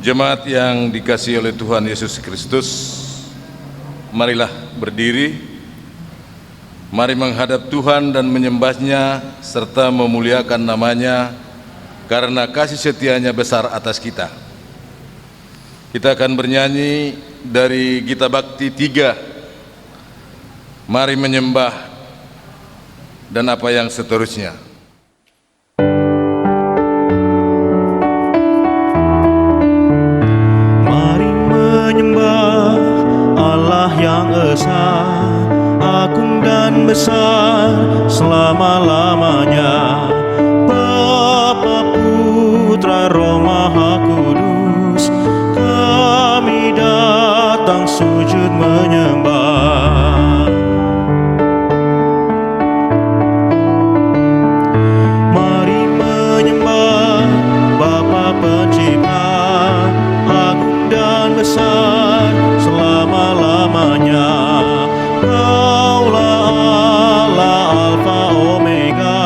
Jemaat yang dikasihi oleh Tuhan Yesus Kristus, marilah berdiri, mari menghadap Tuhan dan menyembah-Nya serta memuliakan nama-Nya karena kasih setia-Nya besar atas kita. Kita akan bernyanyi dari Gita Bakti 3, mari menyembah dan apa yang seterusnya. Yang esa, agung dan besar selama-lamanya, Bapa, Putra, Roh Maha Kudus, kami datang sujud menyembah. Mari menyembah Bapa Pencipta, agung dan besar selama-lamanya. Kaulah Allah Alfa Omega,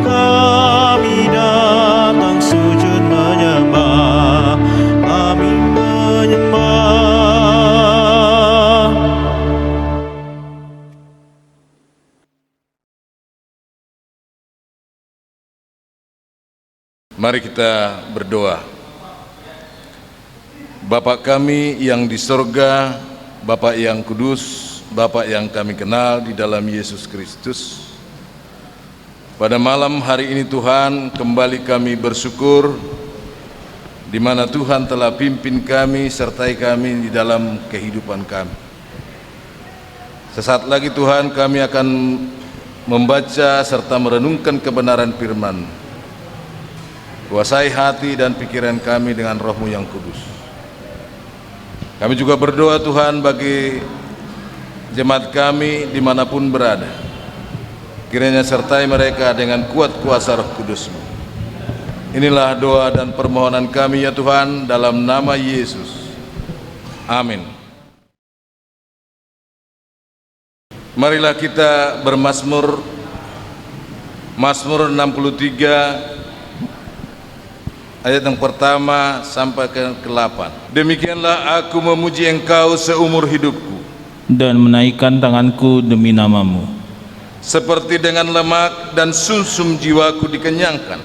kami datang sujud menyembah, kami menyembah. Mari kita berdoa. Bapa kami yang di sorga, Bapa yang kudus, Bapa yang kami kenal di dalam Yesus Kristus, pada malam hari ini Tuhan, kembali kami bersyukur di mana Tuhan telah pimpin kami, sertai kami di dalam kehidupan kami. Sesaat lagi Tuhan, kami akan membaca serta merenungkan kebenaran firman. Kuasai hati dan pikiran kami dengan Roh-Mu yang kudus. Kami juga berdoa Tuhan bagi jemaat kami dimanapun berada. Kiranya sertai mereka dengan kuat kuasa Roh Kudus-Mu. Inilah doa dan permohonan kami ya Tuhan, dalam nama Yesus. Amin. Marilah kita bermazmur, Mazmur 63 ayat yang pertama sampai ke-8. Demikianlah aku memuji Engkau seumur hidupku, dan menaikkan tanganku demi nama-Mu. Seperti dengan lemak dan sumsum jiwaku dikenyangkan,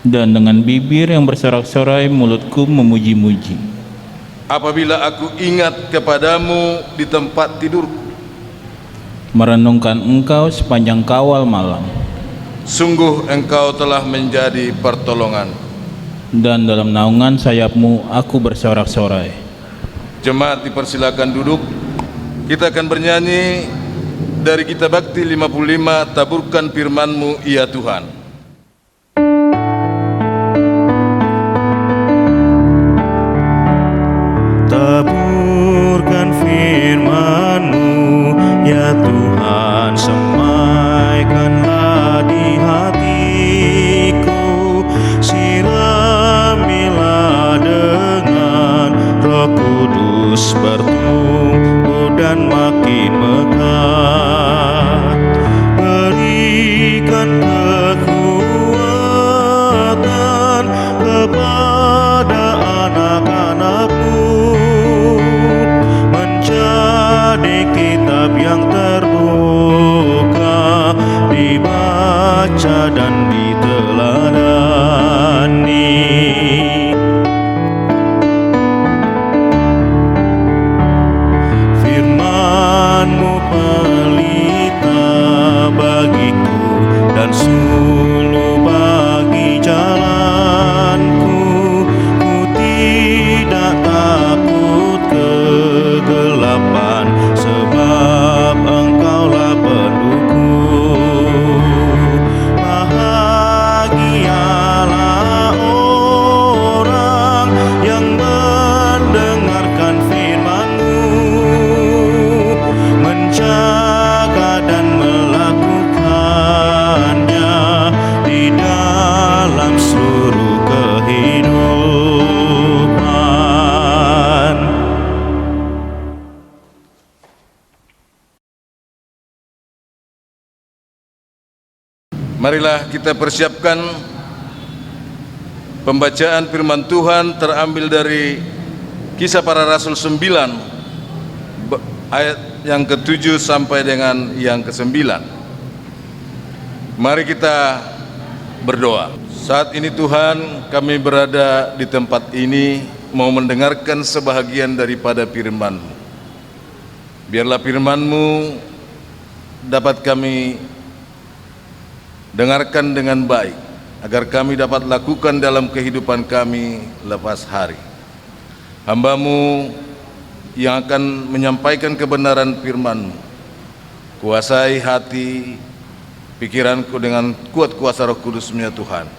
Dan dengan bibir yang bersorak-sorai mulutku memuji-muji. apabila aku ingat kepadamu di tempat tidurku, Merenungkan Engkau sepanjang kawal malam. sungguh Engkau telah menjadi pertolongan. Dan dalam naungan sayap-Mu aku bersorak-sorai. Jemaat dipersilakan duduk. Kita akan bernyanyi dari Gita Bakti 55, taburkan firman-Mu ya Tuhan. Taburkan firman-Mu ya Tuhan, semaikanlah di hatiku, siramilah dengan Roh Kudus, bertumbuh dan makin mekar. Berikan kekuatan kepada anak-anak-Mu, menjadi kitab yang terbuka, dibaca dan diteladani. Firman-Mu pelita bagiku dan suluh bagi jalanku. Ku tidak takut kegelapan, sebab Engkaulah pendukku. Bahagialah orang yang mendengarkan firman-Mu, menjaga dan melakukannya di dalam seluruh kehidupan. Marilah kita persiapkan Pembacaan firman Tuhan terambil dari Kisah Para Rasul 9 ayat yang ke-7 sampai dengan yang ke-9. Mari kita berdoa. Saat ini Tuhan, kami berada di tempat ini mau mendengarkan sebahagian daripada firman-Mu. Biarlah firman-Mu dapat kami dengarkan dengan baik, agar kami dapat lakukan dalam kehidupan kami lepas hari. Hamba-Mu yang akan menyampaikan kebenaran firman-Mu, kuasai hati, pikiranku dengan kuat kuasa Roh Kudus-Mu ya Tuhan,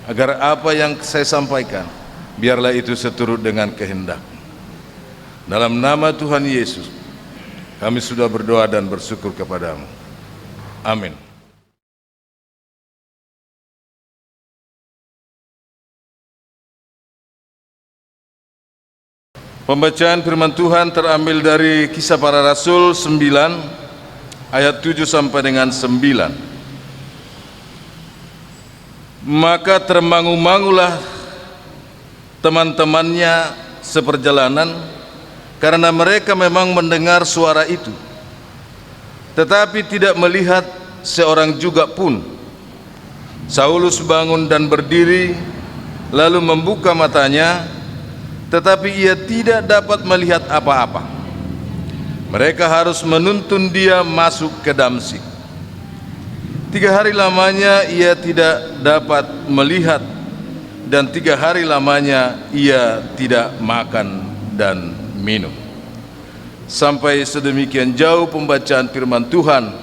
agar apa yang saya sampaikan, biarlah itu seturut dengan kehendak. Dalam nama Tuhan Yesus, kami sudah berdoa dan bersyukur kepadamu. Amin. Pembacaan firman Tuhan terambil dari Kisah Para Rasul 9 ayat 7 sampai dengan 9. Maka termangu-mangulah teman-temannya seperjalanan, karena mereka memang mendengar suara itu, tetapi tidak melihat seorang juga pun. Saulus bangun dan berdiri, lalu membuka matanya, tetapi ia tidak dapat melihat apa-apa. Mereka harus menuntun dia masuk ke Damsyik. 3 hari lamanya ia tidak dapat melihat, dan 3 hari lamanya ia tidak makan dan minum. Sampai sedemikian jauh pembacaan firman Tuhan.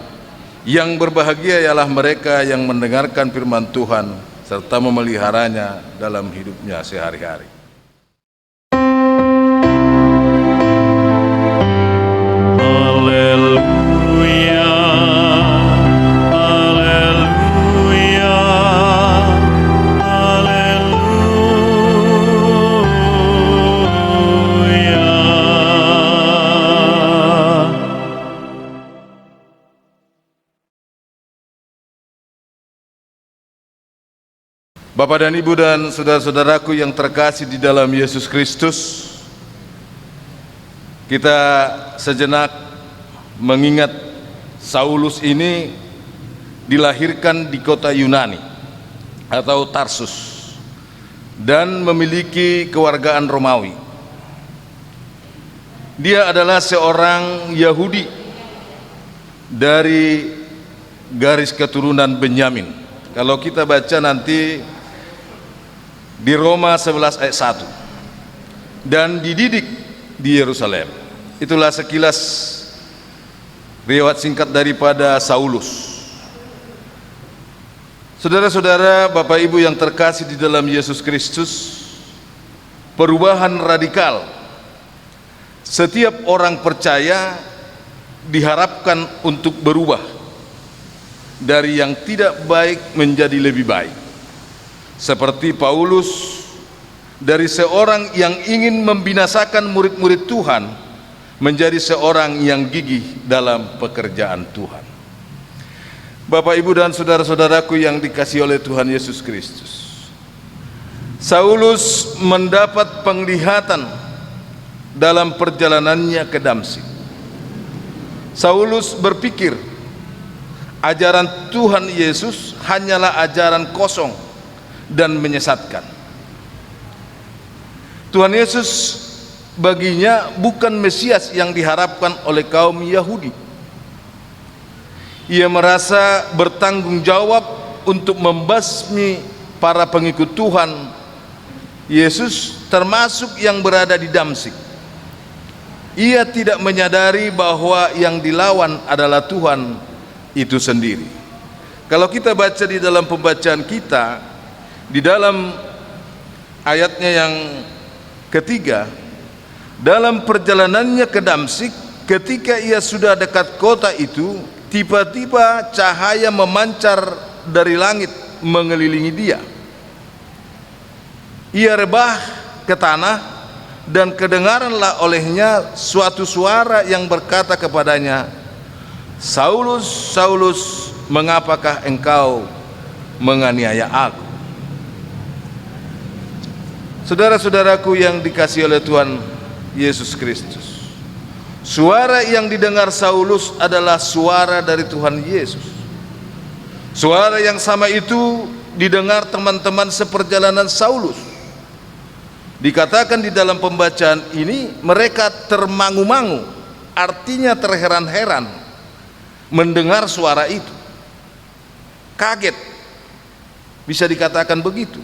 Yang berbahagia ialah mereka yang mendengarkan firman Tuhan serta memeliharanya dalam hidupnya sehari-hari. Haleluya, haleluya, haleluya. Bapak dan Ibu dan saudara-saudaraku yang terkasih di dalam Yesus Kristus, kita sejenak mengingat Saulus ini dilahirkan di kota Yunani atau Tarsus dan memiliki kewargaan Romawi. Dia adalah seorang Yahudi dari garis keturunan Benyamin. Kalau kita baca nanti di Roma 11 ayat 1, dan dididik di Yerusalem. Itulah sekilas riwayat singkat daripada Saulus. Saudara-saudara, Bapak Ibu yang terkasih di dalam Yesus Kristus, perubahan radikal setiap orang percaya diharapkan untuk berubah dari yang tidak baik menjadi lebih baik. Seperti Paulus, dari seorang yang ingin membinasakan murid-murid Tuhan menjadi seorang yang gigih dalam pekerjaan Tuhan. Bapak, Ibu dan saudara-saudaraku yang dikasihi oleh Tuhan Yesus Kristus, Saulus mendapat penglihatan dalam perjalanannya ke Damsyik. Saulus berpikir ajaran Tuhan Yesus hanyalah ajaran kosong dan menyesatkan. Tuhan Yesus baginya bukan Mesias yang diharapkan oleh kaum Yahudi. Ia merasa bertanggung jawab untuk membasmi para pengikut Tuhan Yesus, termasuk yang berada di Damsyik. Ia tidak menyadari bahwa yang dilawan adalah Tuhan itu sendiri. Kalau kita baca di dalam pembacaan kita, di dalam ayatnya yang ketiga, dalam perjalanannya ke Damsyik, ketika ia sudah dekat kota itu, tiba-tiba cahaya memancar dari langit mengelilingi dia. Ia rebah ke tanah, dan kedengaranlah olehnya suatu suara yang berkata kepadanya, "Saulus, Saulus, mengapakah engkau menganiaya aku?" Saudara-saudaraku yang dikasihi oleh Tuhan Yesus Kristus, suara yang didengar Saulus adalah suara dari Tuhan Yesus. Suara yang sama itu didengar teman-teman seperjalanan Saulus. Dikatakan di dalam pembacaan ini mereka termangu-mangu, artinya terheran-heran mendengar suara itu. Kaget, bisa dikatakan begitu.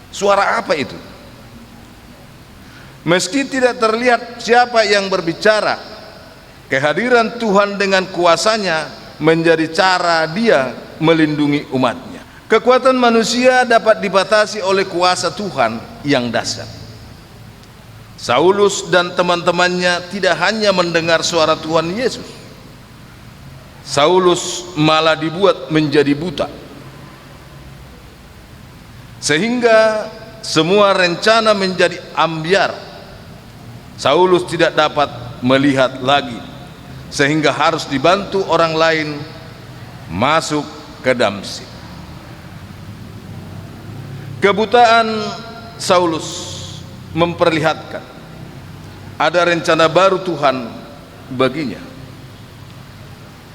Suara apa itu? Meski tidak terlihat siapa yang berbicara, kehadiran Tuhan dengan kuasanya menjadi cara dia melindungi umatnya. Kekuatan manusia dapat dibatasi oleh kuasa Tuhan yang dahsyat. Saulus dan teman-temannya tidak hanya mendengar suara Tuhan Yesus, Saulus malah dibuat menjadi buta, sehingga semua rencana menjadi ambyar. Saulus tidak dapat melihat lagi, sehingga harus dibantu orang lain masuk ke Damsyik. Kebutaan Saulus memperlihatkan ada rencana baru Tuhan baginya.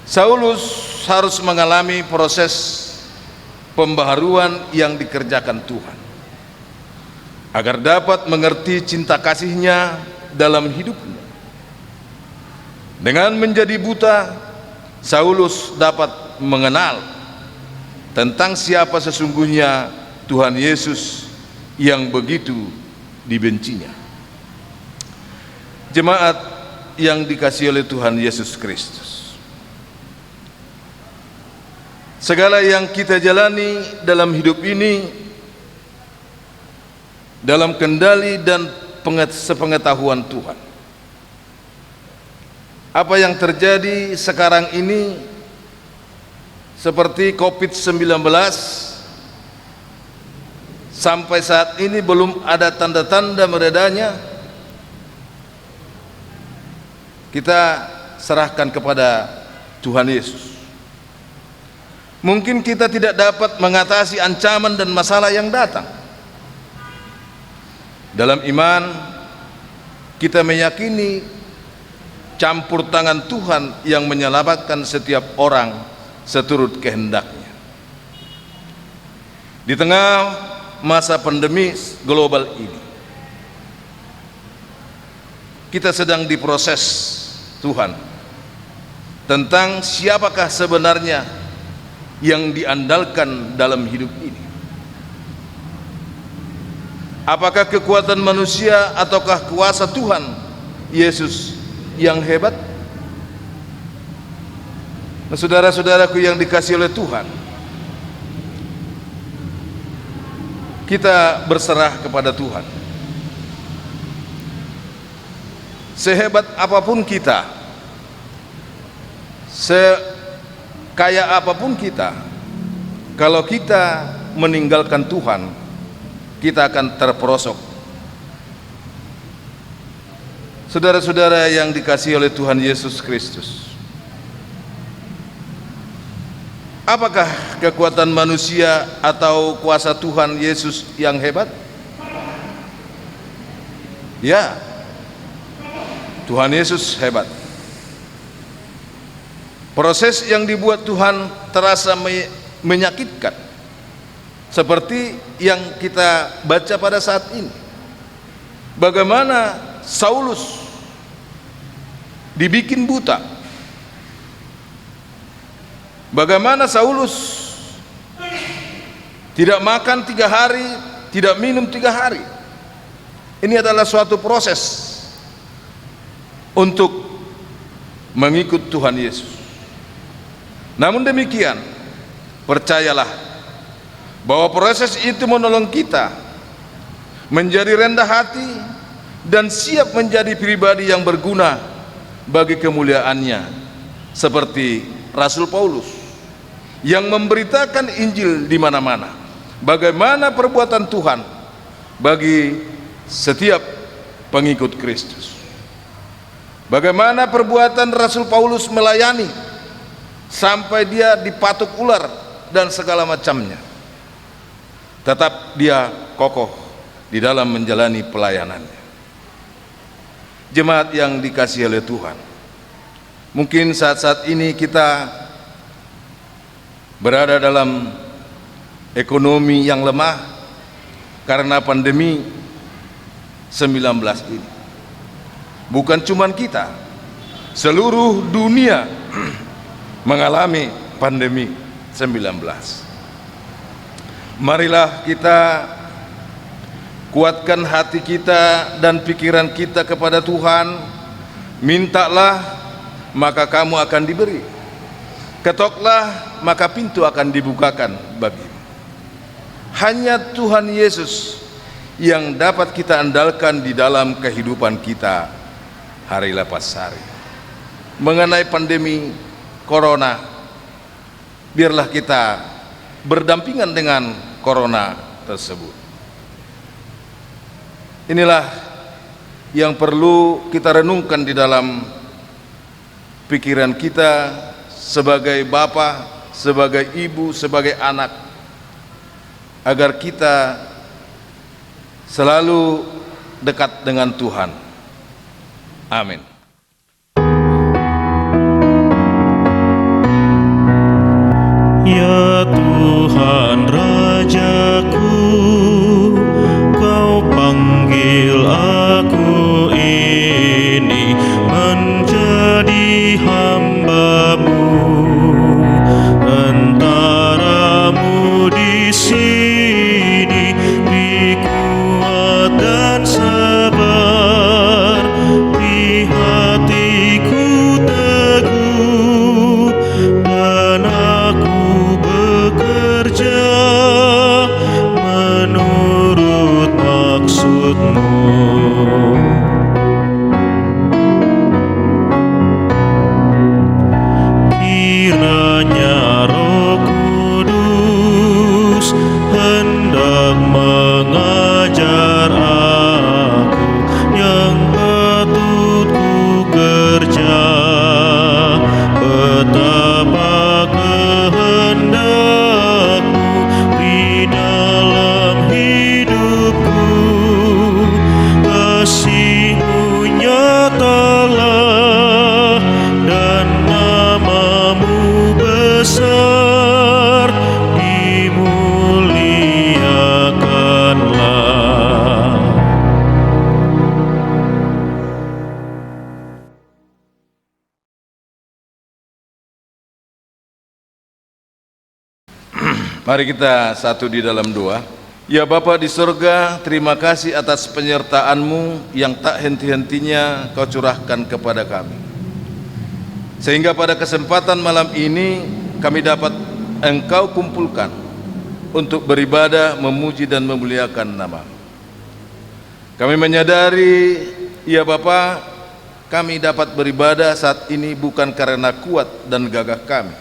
Saulus harus mengalami proses pembaharuan yang dikerjakan Tuhan agar dapat mengerti cinta kasih-Nya dalam hidupnya. Dengan menjadi buta, Saulus dapat mengenal tentang siapa sesungguhnya Tuhan Yesus yang begitu dibencinya. Jemaat yang dikasihi oleh Tuhan Yesus Kristus, segala yang kita jalani dalam hidup ini dalam kendali dan sepengetahuan Tuhan. Apa yang terjadi sekarang ini seperti COVID-19, sampai saat ini belum ada tanda-tanda meredanya. Kita serahkan kepada Tuhan Yesus. Mungkin kita tidak dapat mengatasi ancaman dan masalah yang datang. Dalam iman kita meyakini campur tangan Tuhan yang menyelamatkan setiap orang seturut kehendaknya. Di tengah masa pandemi global ini, kita sedang diproses Tuhan tentang siapakah sebenarnya yang diandalkan dalam hidup ini. Apakah kekuatan manusia ataukah kuasa Tuhan Yesus yang hebat? Nah, saudara-saudaraku yang dikasihi oleh Tuhan, kita berserah kepada Tuhan. Sehebat apapun kita, sekaya apapun kita, kalau kita meninggalkan Tuhan, kita akan terperosok. Saudara-saudara yang dikasihi oleh Tuhan Yesus Kristus, apakah kekuatan manusia atau kuasa Tuhan Yesus yang hebat? Ya, Tuhan Yesus hebat. Proses yang dibuat Tuhan terasa menyakitkan, seperti yang kita baca pada saat ini. Bagaimana Saulus dibikin buta, bagaimana Saulus tidak makan 3 hari, tidak minum 3 hari. Ini adalah suatu proses untuk mengikut Tuhan Yesus. Namun demikian, percayalah bahwa proses itu menolong kita menjadi rendah hati dan siap menjadi pribadi yang berguna bagi kemuliaan-Nya, seperti Rasul Paulus yang memberitakan Injil di mana-mana. Bagaimana perbuatan Tuhan bagi setiap pengikut Kristus. Bagaimana perbuatan Rasul Paulus melayani sampai dia dipatuk ular dan segala macamnya. tetap dia kokoh di dalam menjalani pelayanannya. Jemaat yang dikasihi oleh Tuhan, mungkin saat-saat ini kita berada dalam ekonomi yang lemah karena pandemi 19 ini. Bukan cuma kita, seluruh dunia mengalami pandemi 19. Marilah kita kuatkan hati kita dan pikiran kita kepada Tuhan. Mintalah, maka kamu akan diberi. Ketoklah, maka pintu akan dibukakan bagimu. Hanya Tuhan Yesus yang dapat kita andalkan di dalam kehidupan kita hari lepas hari. Mengenai pandemi corona, biarlah kita berdampingan dengan corona tersebut. Inilah yang perlu kita renungkan di dalam pikiran kita sebagai bapa, sebagai ibu, sebagai anak, agar kita selalu dekat dengan Tuhan. Amin. Ya Tuhan Rajaku, Kau panggil aku ini menjadi hamba-Mu, tentara-Mu di sini, beri kuat dan sabar, di hatiku teguh, dan aku bekerja menurut maksud-Mu. Kiranya Roh Kudus hendak mengajar aku yang patut ku kerja, betapa kehendak-Mu di dalam hidupku. Kasih-Mu nyatalah dan nama-Mu besar, dimuliakanlah. Mari kita satu di dalam doa. Ya Bapa di surga, terima kasih atas penyertaan-Mu yang tak henti-hentinya Kau curahkan kepada kami, sehingga pada kesempatan malam ini kami dapat Engkau kumpulkan untuk beribadah, memuji dan memuliakan nama. Kami menyadari, ya Bapa, kami dapat beribadah saat ini bukan karena kuat dan gagah kami,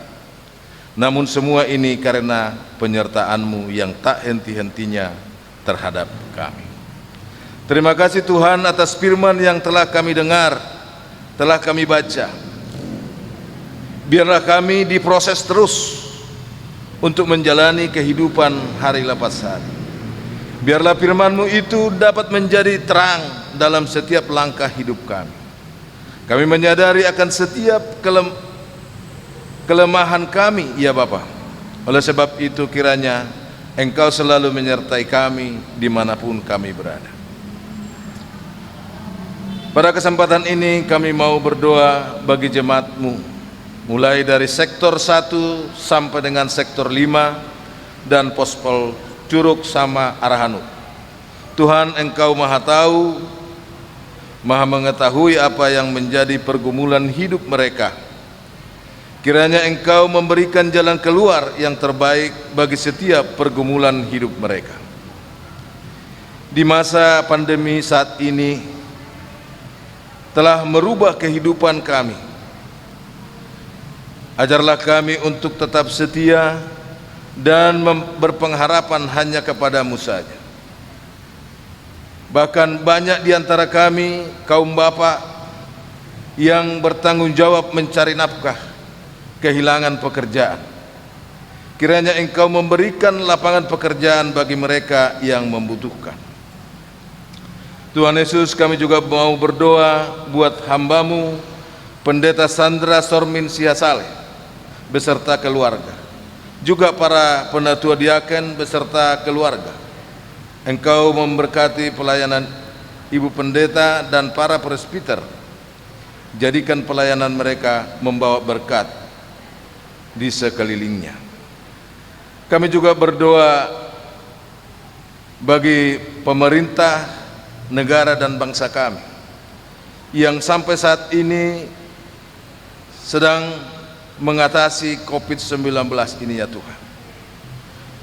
namun semua ini karena penyertaan-Mu yang tak henti-hentinya terhadap kami. Terima kasih Tuhan atas firman yang telah kami dengar, telah kami baca. Biarlah kami diproses terus untuk menjalani kehidupan hari lepas hari. Biarlah firman-Mu itu dapat menjadi terang dalam setiap langkah hidup kami. Kami menyadari akan setiap kelemahan kami, ya Bapa. Oleh sebab itu kiranya Engkau selalu menyertai kami dimanapun kami berada. Pada kesempatan ini kami mau berdoa bagi jemaat-Mu, mulai dari sektor 1 sampai dengan sektor 5 dan Pospol Curug sama Arahanut. Tuhan, Engkau Maha tahu, Maha mengetahui apa yang menjadi pergumulan hidup mereka. Kiranya Engkau memberikan jalan keluar yang terbaik bagi setiap pergumulan hidup mereka. Di masa pandemi saat ini telah merubah kehidupan kami. Ajarlah kami untuk tetap setia dan berpengharapan hanya kepada-Mu saja. Bahkan banyak di antara kami, kaum bapa, yang bertanggung jawab mencari nafkah, kehilangan pekerjaan. Kiranya Engkau memberikan lapangan pekerjaan bagi mereka yang membutuhkan. Tuhan Yesus, kami juga mau berdoa buat hamba-Mu Pendeta Sandra Sormin Sihasaleh beserta keluarga, juga para penatua diaken beserta keluarga. Engkau memberkati pelayanan Ibu Pendeta dan para presbiter. Jadikan pelayanan mereka membawa berkat di sekelilingnya. Kami juga berdoa bagi pemerintah, negara dan bangsa kami yang sampai saat ini sedang mengatasi COVID-19 ini ya Tuhan.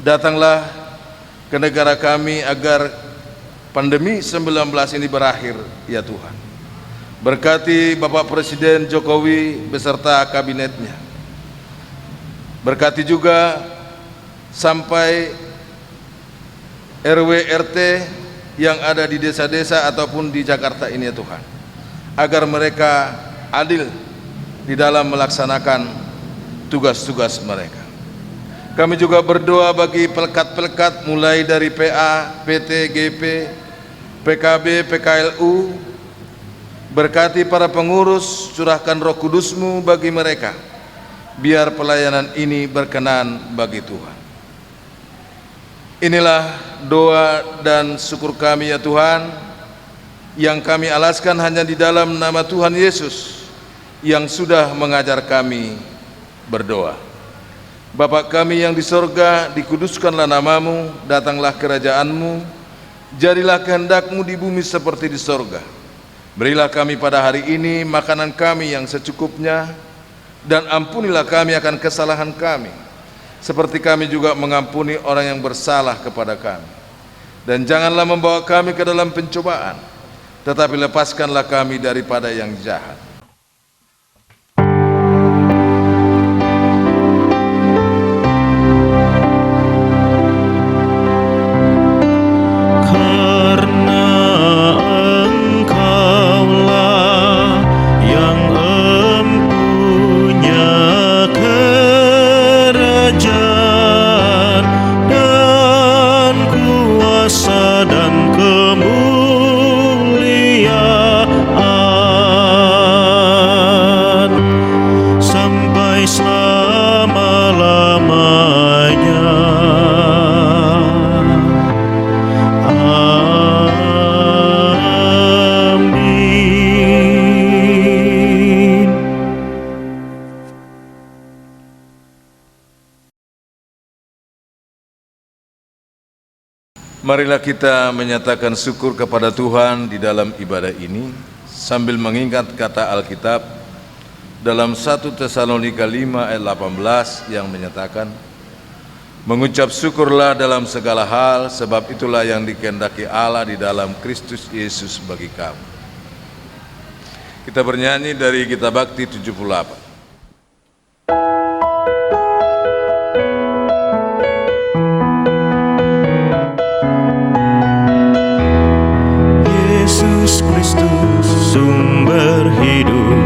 Datanglah ke negara kami agar pandemi 19 ini berakhir ya Tuhan. Berkati Bapak Presiden Jokowi beserta kabinetnya. Berkati juga sampai RW RT yang ada di desa-desa ataupun di Jakarta ini ya Tuhan, agar mereka adil di dalam melaksanakan tugas-tugas mereka. Kami juga berdoa bagi pelekat-pelekat mulai dari PA, PT, GP, PKB, PKLU. Berkati para pengurus, curahkan Roh Kudus-Mu bagi mereka, biar pelayanan ini berkenan bagi Tuhan. Inilah doa dan syukur kami ya Tuhan, yang kami alaskan hanya di dalam nama Tuhan Yesus yang sudah mengajar kami berdoa. Bapa kami yang di sorga, dikuduskanlah nama-Mu, datanglah kerajaan-Mu, jadilah kehendak-Mu di bumi seperti di sorga. Berilah kami pada hari ini makanan kami yang secukupnya, dan ampunilah kami akan kesalahan kami, seperti kami juga mengampuni orang yang bersalah kepada kami. Dan janganlah membawa kami ke dalam pencobaan, tetapi lepaskanlah kami daripada yang jahat. Marilah kita menyatakan syukur kepada Tuhan di dalam ibadah ini sambil mengingat kata Alkitab dalam 1 Tesalonika 5 ayat 18 yang menyatakan, mengucap syukurlah dalam segala hal, sebab itulah yang dikehendaki Allah di dalam Kristus Yesus bagi kamu. Kita bernyanyi dari Gita Bakti 78. Sumber hidup,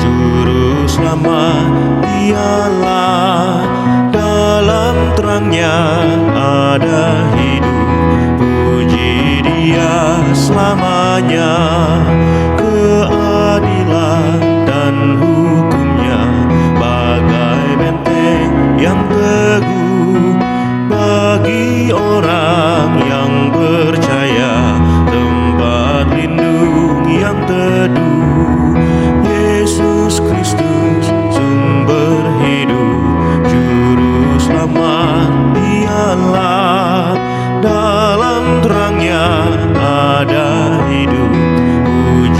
juru selamat Dialah, dalam terangnya ada hidup, puji Dia selamanya. Keadilan dan hukumnya bagai benteng yang teguh bagi orang yang percaya, tempat lindung yang teduh. Yesus Kristus sumber hidup, juru selamat Dialah, dalam terangnya ada hidup, puji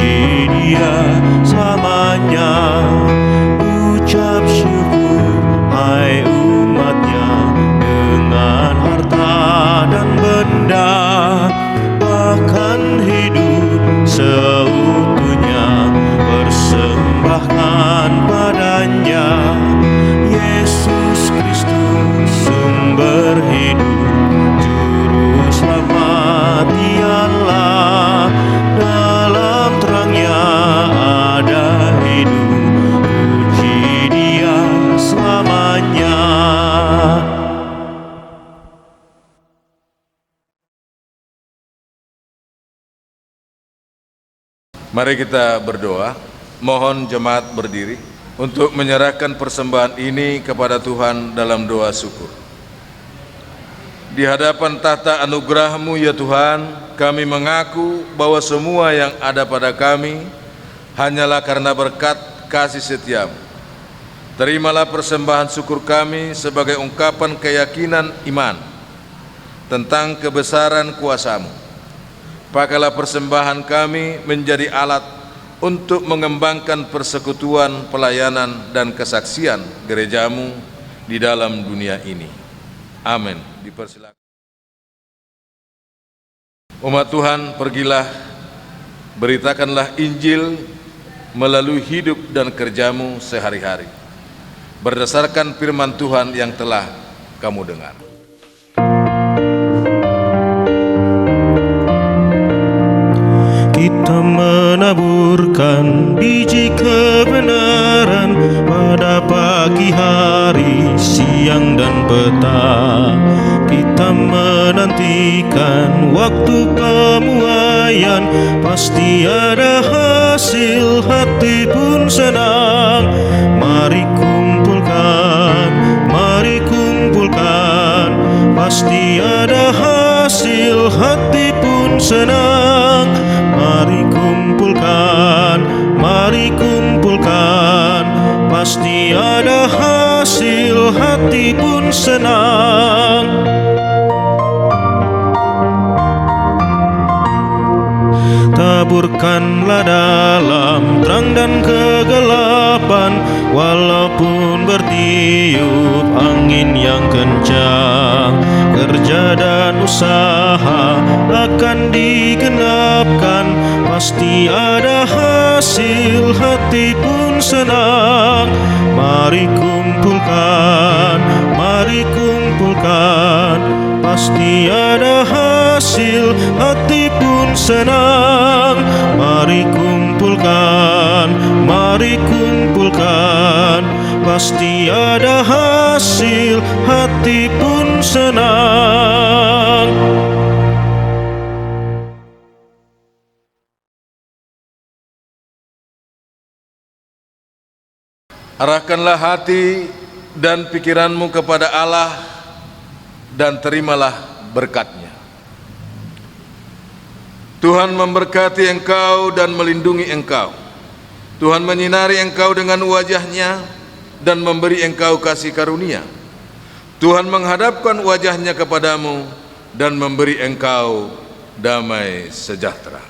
Mari kita berdoa. Mohon jemaat berdiri untuk menyerahkan persembahan ini kepada Tuhan dalam doa syukur. Di hadapan tahta anugerah-Mu ya Tuhan, kami mengaku bahwa semua yang ada pada kami hanyalah karena berkat kasih setia-Mu. Terimalah persembahan syukur kami sebagai ungkapan keyakinan iman tentang kebesaran kuasa-Mu. Pakailah persembahan kami menjadi alat untuk mengembangkan persekutuan, pelayanan, dan kesaksian gereja-Mu di dalam dunia ini. Amin. Dipersilakan. Umat Tuhan, pergilah, beritakanlah Injil melalui hidup dan kerja-Mu sehari-hari, berdasarkan firman Tuhan yang telah kamu dengar. Kita menaburkan biji kebenaran pada pagi hari, siang dan petang. Kita menantikan waktu pemuaian, pasti ada hasil, hati pun senang. Mari kumpulkan, pasti ada hasil, hati pun senang. Mari kumpulkan, pasti ada hasil, hati pun senang. Taburkanlah dalam terang dan kegelapan, walaupun bertiup angin yang kencang. Kerja dan usaha akan digenapkan, pasti ada hasil, hati pun senang. Mari kumpulkan, pasti ada hasil, hati pun senang. Mari kumpulkan, pasti ada hasil, hati pun senang. Arahkanlah hati dan pikiranmu kepada Allah dan terimalah berkat-Nya. Tuhan memberkati engkau dan melindungi engkau. Tuhan menyinari engkau dengan wajah-Nya dan memberi engkau kasih karunia. Tuhan menghadapkan wajah-Nya kepadamu dan memberi engkau damai sejahtera.